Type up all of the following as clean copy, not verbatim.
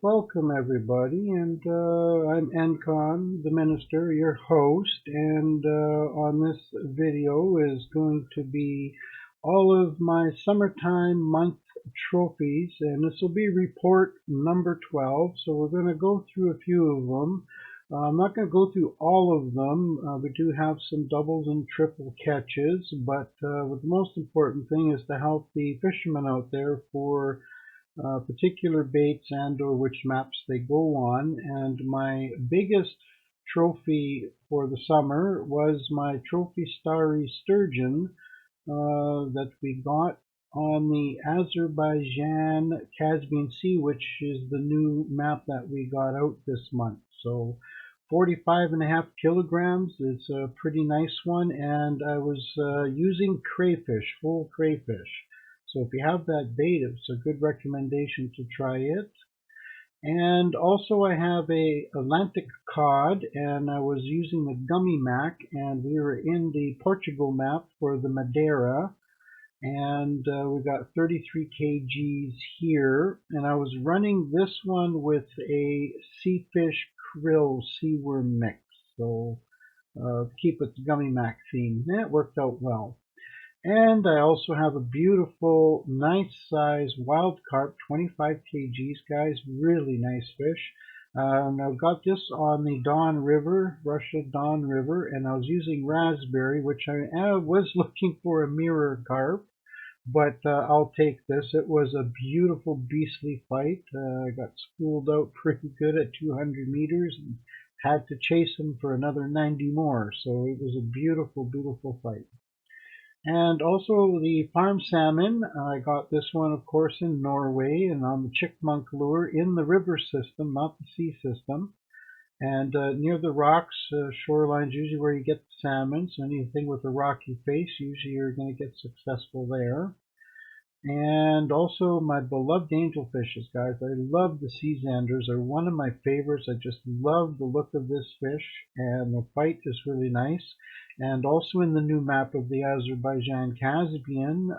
welcome everybody, and I'm Engconn, the minister, your host, and on this video is going to be all of my summertime month trophies, and this will be report number 12, so we're going to go through a few of them. I'm not going to go through all of them. We do have some doubles and triple catches, but the most important thing is to help the fishermen out there for particular baits and or which maps they go on. And my biggest trophy for the summer was my trophy starry sturgeon that we got on the Azerbaijan Caspian Sea, which is the new map that we got out this month. So 45.5 kilograms is a pretty nice one, and I was using crayfish, full crayfish. So if you have that bait, it's a good recommendation to try it. And also I have a Atlantic cod, and I was using the gummy mac, and we were in the Portugal map for the Madeira, and we got 33 kgs here, and I was running this one with a sea fish krill seaworm mix, so keep it the gummy mac theme. That worked out well. And I also have a beautiful, nice size wild carp, 25 kgs, guys, really nice fish. And I've got this on the Don River, Russia Don River, and I was using raspberry, which I was looking for a mirror carp, but I'll take this. It was a beautiful, beastly fight. I got schooled out pretty good at 200 meters and had to chase him for another 90 more, so it was a beautiful, beautiful fight. And also the farm salmon, I got this one, of course, in Norway and on the chickmunk lure in the river system, not the sea system. And near the rocks, shorelines, usually where you get the salmon, so anything with a rocky face, usually you're going to get successful there. And also my beloved angelfishes, guys. I love the sea zanders. They're one of my favorites. I just love the look of this fish, and the fight is really nice. And also in the new map of the Azerbaijan Caspian,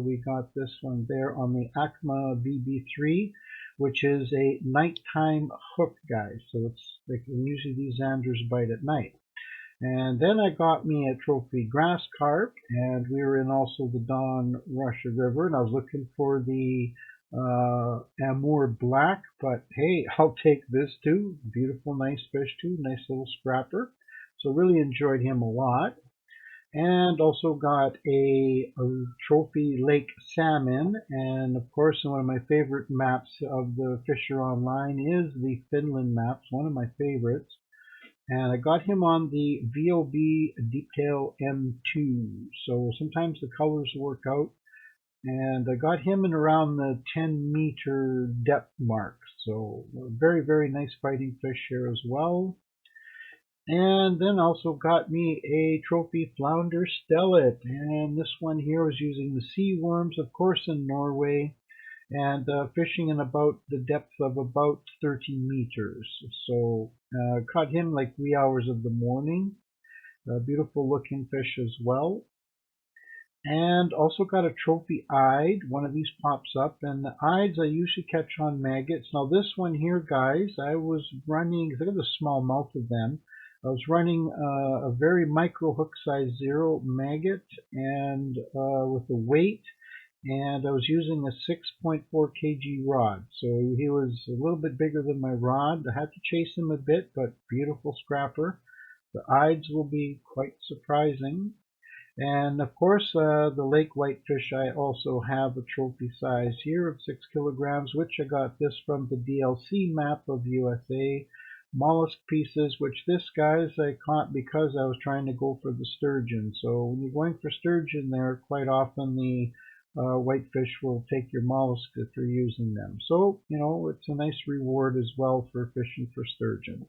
we got this one there on the Akma BB3, which is a nighttime hook, guys. So it's like usually these zanders bite at night. And then I got me a trophy grass carp, and we were in also the Don Russia River, and I was looking for the Amur Black, but hey, I'll take this too. Beautiful, nice fish too, nice little scrapper. So really enjoyed him a lot. And also got a trophy lake salmon, and of course one of my favorite maps of the Fisher Online is the Finland maps, one of my favorites. And I got him on the VOB Deeptail M2, so sometimes the colors work out. And I got him in around the 10-meter depth mark, so very, very nice fighting fish here as well. And then also got me a trophy flounder stellet, and this one here was using the sea worms, of course, in Norway, and fishing in about the depth of about 30 meters. So caught him like wee hours of the morning. Beautiful looking fish as well. And also got a trophy eyed. One of these pops up, and the eyes I usually catch on maggots. Now this one here, guys, I was running, look at the small mouth of them. I was running a very micro hook size 0 maggot, and with a weight, and I was using a 6.4 kg rod, so he was a little bit bigger than my rod. I had to chase him a bit, but beautiful scrapper. The eyes will be quite surprising. And of course the lake whitefish, I also have a trophy size here of 6 kilograms, which I got this from the DLC map of USA. Mollusk pieces, which this, guys, I caught because I was trying to go for the sturgeon. So when you're going for sturgeon there, quite often the whitefish will take your mollusk if you're using them. So, you know, it's a nice reward as well for fishing for sturgeon.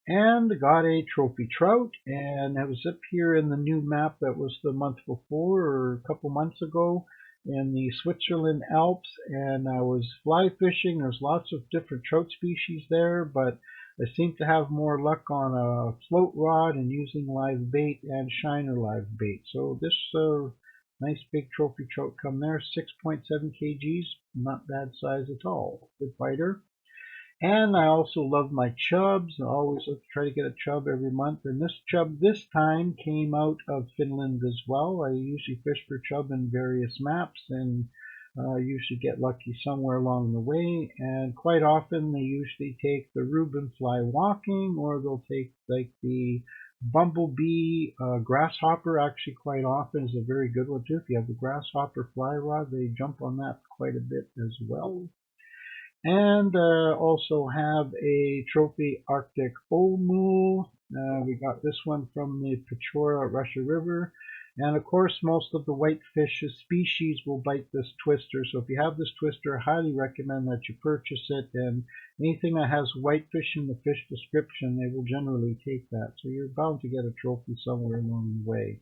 And got a trophy trout, and I was up here in the new map that was the month before or a couple months ago in the Switzerland Alps, and I was fly fishing. There's lots of different trout species there, but I seem to have more luck on a float rod and using live bait and shiner live bait. So this nice big trophy trout come there, 6.7 kgs, not bad size at all. Good fighter. And I also love my chubs. I always try to get a chub every month. And this chub this time came out of Finland as well. I usually fish for chub in various maps and usually get lucky somewhere along the way. And quite often they usually take the Reuben fly walking, or they'll take like the bumblebee grasshopper. Actually, quite often is a very good one too. If you have the grasshopper fly rod, they jump on that quite a bit as well. And also have a trophy Arctic Omu. We got this one from the Pechora Russia River. And of course, most of the whitefish species will bite this twister. So if you have this twister, I highly recommend that you purchase it. And anything that has whitefish in the fish description, they will generally take that. So you're bound to get a trophy somewhere along the way.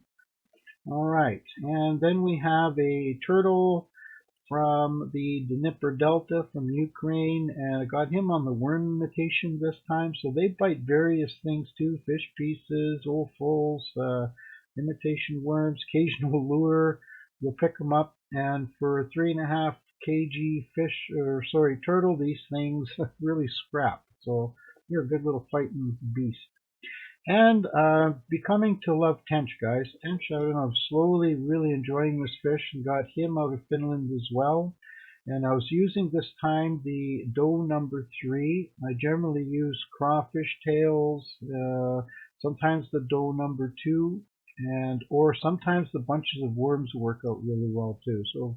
All right, and then we have a turtle from the Dnieper Delta from Ukraine, and I got him on the worm imitation this time. So they bite various things too: fish pieces, offals, imitation worms, occasional lure. You'll pick them up, and for 3.5 kg fish, or sorry, turtle, these things really scrap. So you're a good little fighting beast. And becoming to love tench, guys. Tench, I don't know, I'm slowly really enjoying this fish and got him out of Finland as well. And I was using this time the doe number 3. I generally use crawfish tails, sometimes the doe number 2, and or sometimes the bunches of worms work out really well too. So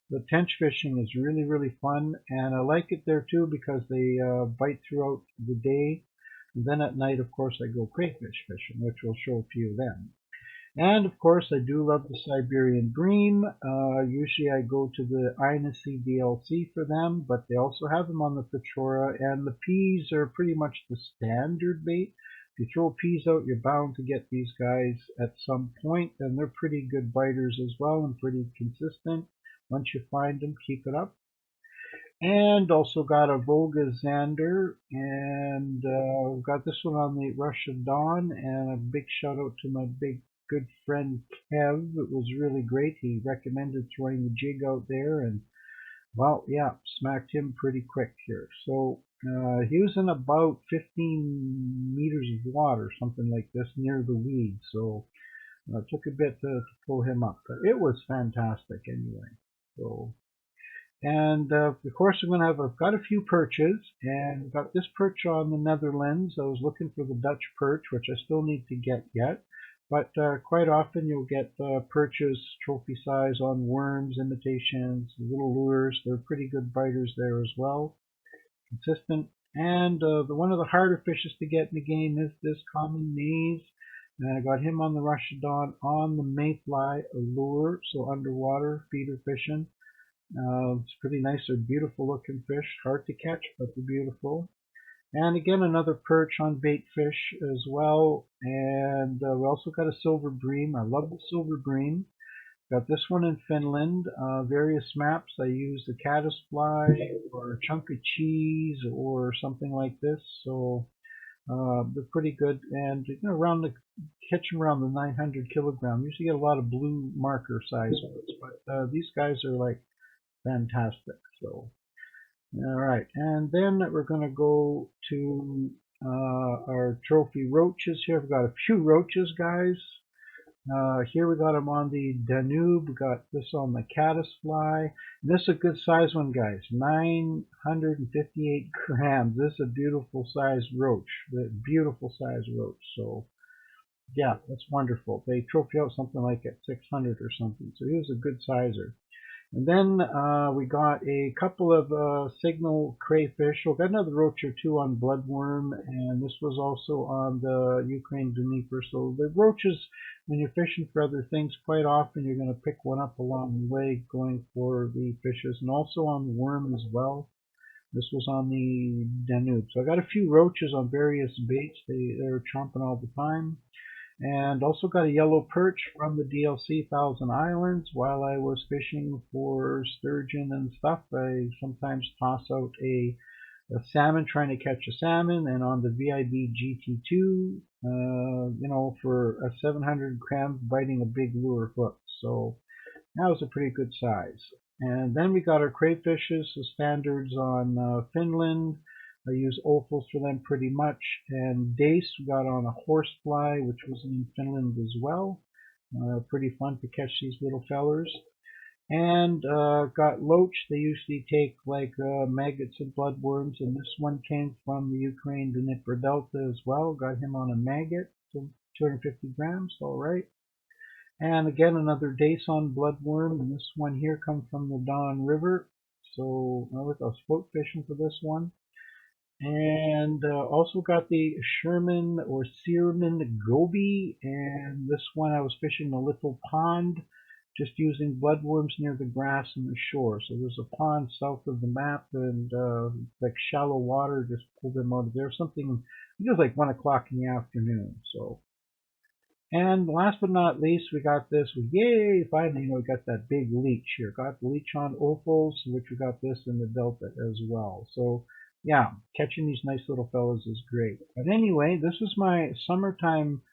the tench fishing is really, really fun, and I like it there too because they bite throughout the day. And then at night, of course, I go crayfish fishing, which will show a few of them. And of course, I do love the Siberian bream. Usually I go to the Inesi DLC for them, but they also have them on the Pechora, and the peas are pretty much the standard bait. If you throw peas out, you're bound to get these guys at some point, and they're pretty good biters as well and pretty consistent. Once you find them, keep it up. And also got a Volga Xander, and got this one on the Russia Dawn, and a big shout out to my big good friend Kev. It was really great. He recommended throwing the jig out there, and well, yeah, smacked him pretty quick here. So he was in about 15 meters of water, something like this, near the weed. So it took a bit to pull him up, but it was fantastic anyway. So. And of course, I've got a few perches, and got this perch on the Netherlands. I was looking for the Dutch perch, which I still need to get yet. But quite often you'll get perches trophy size on worms, imitations, little lures. They're pretty good biters there as well. Consistent. And one of the harder fishes to get in the game is this common maize. And I got him on the Russia Dawn on the mayfly lure, so underwater feeder fishing. It's pretty nice. They're beautiful looking fish. Hard to catch, but they're beautiful. And again, another perch on bait fish as well. And we also got a silver bream. I love the silver bream. Got this one in Finland. Various maps. I use the caddisfly or a chunk of cheese or something like this. So they're pretty good. And you know, catch them around the 900 kilogram. Usually get a lot of blue marker size ones, but these guys are like fantastic. So, all right, and then we're going to go to our trophy roaches here. We've got a few roaches, guys. Here we got them on the Danube. We got this on the caddisfly. This is a good size one, guys. 958 grams. This is a beautiful sized roach. Beautiful sized roach. So, yeah, that's wonderful. They trophy out something like at 600 or something. So he was a good sizer. And then we got a couple of signal crayfish. We got another roach or two on bloodworm, and this was also on the Ukraine Dnieper. So the roaches, when you're fishing for other things, quite often you're going to pick one up along the way going for the fishes, and also on the worm as well. This was on the Danube. So I got a few roaches on various baits. They're chomping all the time. And also got a yellow perch from the DLC Thousand Islands. While I was fishing for sturgeon and stuff, I sometimes toss out a salmon, trying to catch a salmon, and on the VIB GT2, you know, for a 700 gram biting a big lure hook. So that was a pretty good size. And then we got our crayfishes, the standards on Finland. I use offals for them pretty much. And dace we got on a horsefly, which was in Finland as well. Pretty fun to catch these little fellers. And got loach. They usually take like maggots and bloodworms, and this one came from the Ukraine Dnipro Delta as well. Got him on a maggot, so 250 grams, all right. And again, another dace on bloodworm, and this one here comes from the Don River. So I was float fishing for this one. And also got the Sherman or Searman Goby, and this one I was fishing a little pond, just using bloodworms near the grass and the shore. So there's a pond south of the map, and like shallow water, just pulled them out of there. Something, it was like 1 o'clock in the afternoon. So, and last but not least, we got this. Yay! Finally, we got that big leech here. Got the leech on offals, which we got this in the Delta as well. So, yeah, catching these nice little fellows is great. But anyway, this is my summertime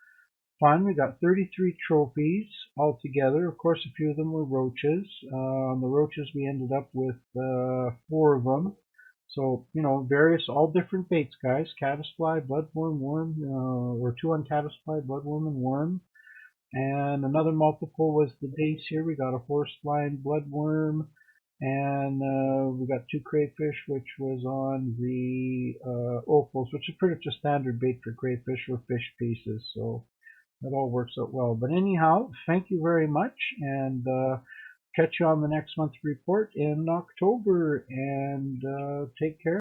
fun. We got 33 trophies altogether. Of course, a few of them were roaches. The roaches, we ended up with 4 of them. So, various, all different baits, guys. Caddisfly, bloodworm, worm, or 2 on caddisfly, bloodworm, and worm. And another multiple was the dace here. We got a horsefly and bloodworm. And we got 2 crayfish, which was on the offals, which is pretty much a standard bait for crayfish or fish pieces. So that all works out well. But anyhow, thank you very much, and catch you on the next month's report in October, and take care.